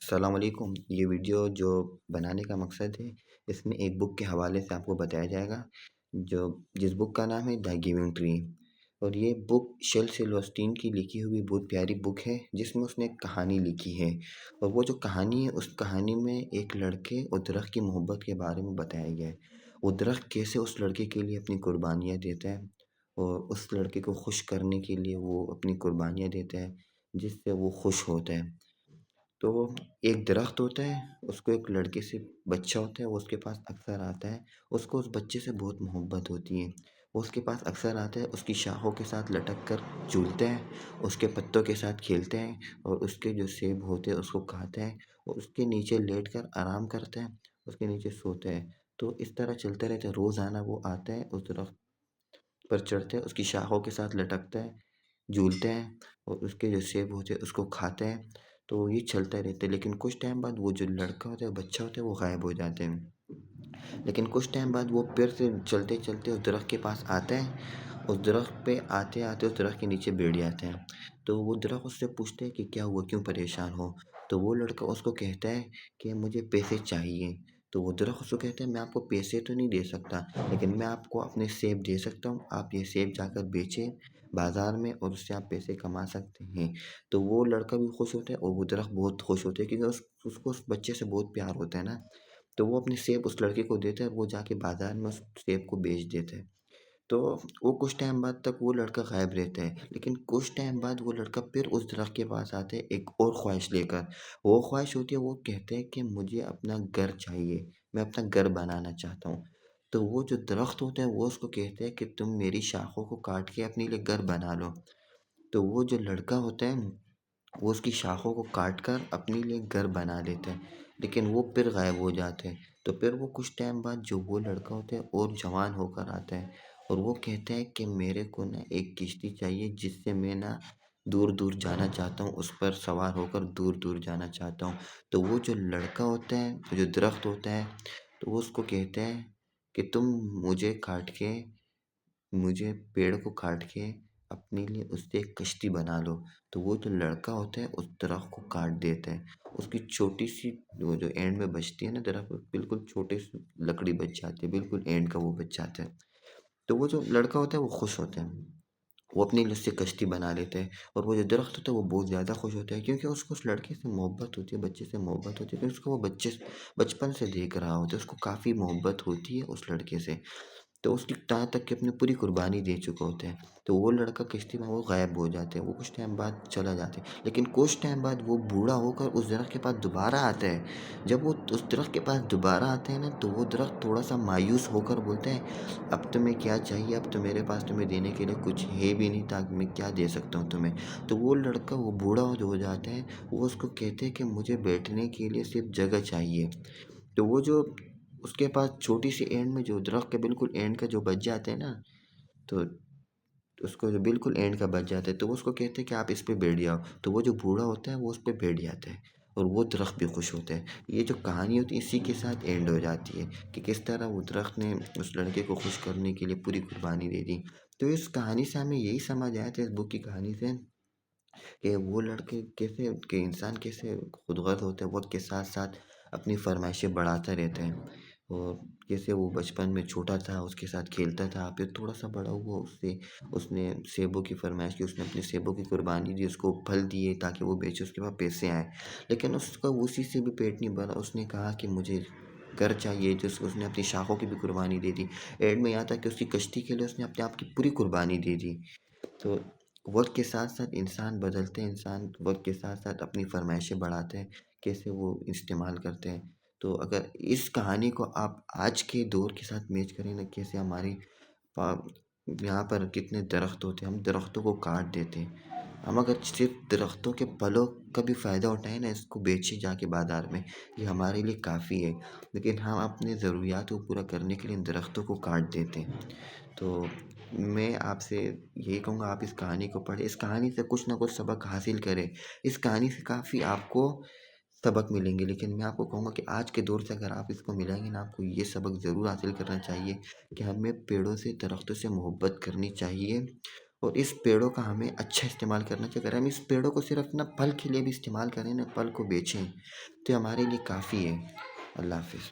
السلام علیکم۔ یہ ویڈیو جو بنانے کا مقصد ہے، اس میں ایک بک کے حوالے سے آپ کو بتایا جائے گا جس بک کا نام ہے دا گیونگ ٹری۔ اور یہ بک شیل سلوسٹین کی لکھی ہوئی بہت پیاری بک ہے، جس میں اس نے ایک کہانی لکھی ہے۔ اور وہ جو کہانی ہے، اس کہانی میں ایک لڑکے اور درخت کی محبت کے بارے میں بتایا گیا ہے۔ وہ درخت کیسے اس لڑکے کے لیے اپنی قربانیاں دیتا ہے، اور اس لڑکے کو خوش کرنے کے لیے وہ اپنی قربانیاں دیتا ہے، جس سے وہ خوش ہوتا ہے۔ تو ایک درخت ہوتا ہے، اس کو ایک لڑکے سے بچہ ہوتا ہے، وہ اس کے پاس اکثر آتا ہے۔ اس کو اس بچے سے بہت محبت ہوتی ہے، وہ اس کے پاس اکثر آتا ہے، اس کی شاخوں کے ساتھ لٹک کر جھولتا ہے، اس کے پتوں کے ساتھ کھیلتا ہے، اور اس کے جو سیب ہوتے ہیں اس کو کھاتا ہے، اور اس کے نیچے لیٹ کر آرام کرتا ہے، اس کے نیچے سوتا ہے۔ تو اس طرح چلتا رہتا ہے، روزانہ وہ آتا ہے، اس درخت پر چڑھتا ہے، اس کی شاخوں کے ساتھ لٹکتا ہے، جھولتا ہے، اور اس کے جو سیب ہوتے ہیں اس کو کھاتا ہے۔ تو یہ چلتا رہتا ہے، لیکن کچھ ٹائم بعد وہ جو لڑکا ہوتا ہے، بچہ ہوتا ہے، وہ غائب ہو جاتے ہیں۔ لیکن کچھ ٹائم بعد وہ پھر سے چلتے چلتے اس درخت کے پاس آتا ہے۔ اس درخت پہ آتے آتے اس درخت کے نیچے بیٹھ جاتے ہیں۔ تو وہ درخت اس سے پوچھتے ہیں کہ کیا ہوا، کیوں پریشان ہو؟ تو وہ لڑکا اس کو کہتا ہے کہ مجھے پیسے چاہیے۔ تو وہ درخت اس کو کہتا ہے میں آپ کو پیسے تو نہیں دے سکتا، لیکن میں آپ کو اپنے سیب دے سکتا ہوں، آپ یہ سیب جا کر بیچیں بازار میں، اور اس سے آپ پیسے کما سکتے ہیں۔ تو وہ لڑکا بھی خوش ہوتا ہے، اور وہ درخت بہت خوش ہوتا ہے، کیونکہ اس کو اس بچے سے بہت پیار ہوتا ہے نا۔ تو وہ اپنے سیب اس لڑکے کو دیتا ہے، وہ جا کے بازار میں اس سیب کو بیچ دیتا ہے۔ تو وہ کچھ ٹائم بعد تک وہ لڑکا غائب رہتا ہے، لیکن کچھ ٹائم بعد وہ لڑکا پھر اس درخت کے پاس آتا ہے ایک اور خواہش لے کر۔ وہ خواہش ہوتی ہے، وہ کہتے ہیں کہ مجھے اپنا گھر چاہیے، میں اپنا گھر بنانا چاہتا ہوں۔ تو وہ جو درخت ہوتا ہے، وہ اس کو کہتے ہیں کہ تم میری شاخوں کو کاٹ کے اپنے لیے گھر بنا لو۔ تو وہ جو لڑکا ہوتا ہے، وہ اس کی شاخوں کو کاٹ کر اپنے لیے گھر بنا لیتا ہے، لیکن وہ پھر غائب ہو جاتے ہیں۔ تو پھر وہ کچھ ٹائم بعد جو وہ لڑکا ہوتا ہے اور جوان ہو کر آتا ہے، اور وہ کہتا ہے کہ میرے کو نا ایک کشتی چاہیے، جس سے میں نا دور دور جانا چاہتا ہوں، اس پر سوار ہو کر دور دور جانا چاہتا ہوں۔ تو وہ جو لڑکا ہوتا ہے، جو درخت ہوتا ہے، تو وہ اس کو کہتا ہے کہ تم مجھے پیڑ کو کاٹ کے اپنے لیے اس سے ایک کشتی بنا لو۔ تو وہ جو لڑکا ہوتا ہے، اس درخت کو کاٹ دیتا ہے، اس کی چھوٹی سی وہ جو اینڈ میں بچتی ہے نا درخت، بالکل چھوٹی سی لکڑی بچ جاتی ہے، بالکل اینڈ کا وہ بچ جاتا ہے۔ تو وہ جو لڑکا ہوتا ہے وہ خوش ہوتا ہے، وہ اپنے لیے اس سے کشتی بنا لیتے ہیں۔ اور وہ جو درخت ہوتا ہے وہ بہت زیادہ خوش ہوتا ہے، کیونکہ اس کو اس لڑکے سے محبت ہوتی ہے، بچے سے محبت ہوتی ہے، کیونکہ اس کو وہ بچپن سے دیکھ رہا ہوتا ہے، اس کو کافی محبت ہوتی ہے اس لڑکے سے۔ تو اس کی یہاں تک کہ اپنی پوری قربانی دے چکا ہوتا ہے۔ تو وہ لڑکا کشتی میں وہ غائب ہو جاتے ہیں، وہ کچھ ٹائم بعد چلا جاتے ہیں، لیکن کچھ ٹائم بعد وہ بوڑھا ہو کر اس درخت کے پاس دوبارہ آتا ہے۔ جب وہ اس درخت کے پاس دوبارہ آتے ہیں نا، تو وہ درخت تھوڑا سا مایوس ہو کر بولتا ہے اب تمہیں کیا چاہیے، اب تو میرے پاس تمہیں دینے کے لیے کچھ ہے بھی نہیں، تاکہ میں کیا دے سکتا ہوں تمہیں۔ تو وہ لڑکا، وہ بوڑھا ہو جاتا ہے، وہ اس کو کہتے ہیں کہ مجھے بیٹھنے کے لیے صرف جگہ چاہیے۔ تو وہ جو اس کے پاس چھوٹی سی اینڈ میں جو درخت کے بالکل اینڈ کا جو بچ جاتا ہے نا، تو اس کو جو بالکل اینڈ کا بچ جاتا ہے، تو وہ اس کو کہتے ہیں کہ آپ اس پہ بیٹھ جاؤ۔ تو وہ جو بوڑھا ہوتا ہے وہ اس پہ بیٹھ جاتا ہے، اور وہ درخت بھی خوش ہوتا ہے۔ یہ جو کہانی ہوتی ہے اسی کے ساتھ اینڈ ہو جاتی ہے، کہ کس طرح وہ درخت نے اس لڑکے کو خوش کرنے کے لیے پوری قربانی دے دی۔ تو اس کہانی سے ہمیں یہی سمجھ آیا تھا، اس بک کی کہانی سے، کہ وہ لڑکے کیسے، کہ انسان کیسے خود غرض ہوتا ہے، وقت کے ساتھ ساتھ اپنی فرمائشیں بڑھاتا رہتا ہے۔ اور جیسے وہ بچپن میں چھوٹا تھا، اس کے ساتھ کھیلتا تھا، پھر تھوڑا سا بڑا ہوا، اس نے سیبوں کی فرمائش کی، اس نے اپنے سیبوں کی قربانی دی، اس کو پھل دیے تاکہ وہ بیچے، اس کے پاس پیسے آئیں۔ لیکن اس کا اسی سے بھی پیٹ نہیں بھرا، اس نے کہا کہ مجھے گھر چاہیے، جس کو اس نے اپنی شاخوں کی بھی قربانی دے دی۔ اینڈ میں یہاں تک کہ اس کی کشتی کے لیے اس نے اپنے آپ کی پوری قربانی دے دی۔ تو وقت کے ساتھ ساتھ انسان بدلتے ہیں، انسان وقت کے ساتھ ساتھ اپنی فرمائشیں بڑھاتے ہیں، کیسے وہ استعمال کرتے ہیں۔ تو اگر اس کہانی کو آپ آج کے دور کے ساتھ میچ کریں نا، کیسے ہماری یہاں پر کتنے درخت ہوتے ہیں، ہم درختوں کو کاٹ دیتے ہیں۔ ہم اگر صرف درختوں کے پھلوں کا بھی فائدہ اٹھائیں نا، اس کو بیچیں جا کے بازار میں، یہ ہمارے لیے کافی ہے، لیکن ہم اپنے ضروریات کو پورا کرنے کے لیے ان درختوں کو کاٹ دیتے ہیں۔ تو میں آپ سے یہی کہوں گا، آپ اس کہانی کو پڑھیں، اس کہانی سے کچھ نہ کچھ سبق حاصل کریں۔ اس کہانی سے کافی آپ کو سبق ملیں گے، لیکن میں آپ کو کہوں گا کہ آج کے دور سے اگر آپ اس کو ملائیں گے نا، آپ کو یہ سبق ضرور حاصل کرنا چاہیے کہ ہمیں پیڑوں سے، درختوں سے محبت کرنی چاہیے، اور اس پیڑوں کا ہمیں اچھا استعمال کرنا چاہیے. اگر ہم اس پیڑوں کو صرف نا پھل کے لیے بھی استعمال کریں نا، پھل کو بیچیں، تو ہمارے لیے کافی ہے. اللہ حافظ.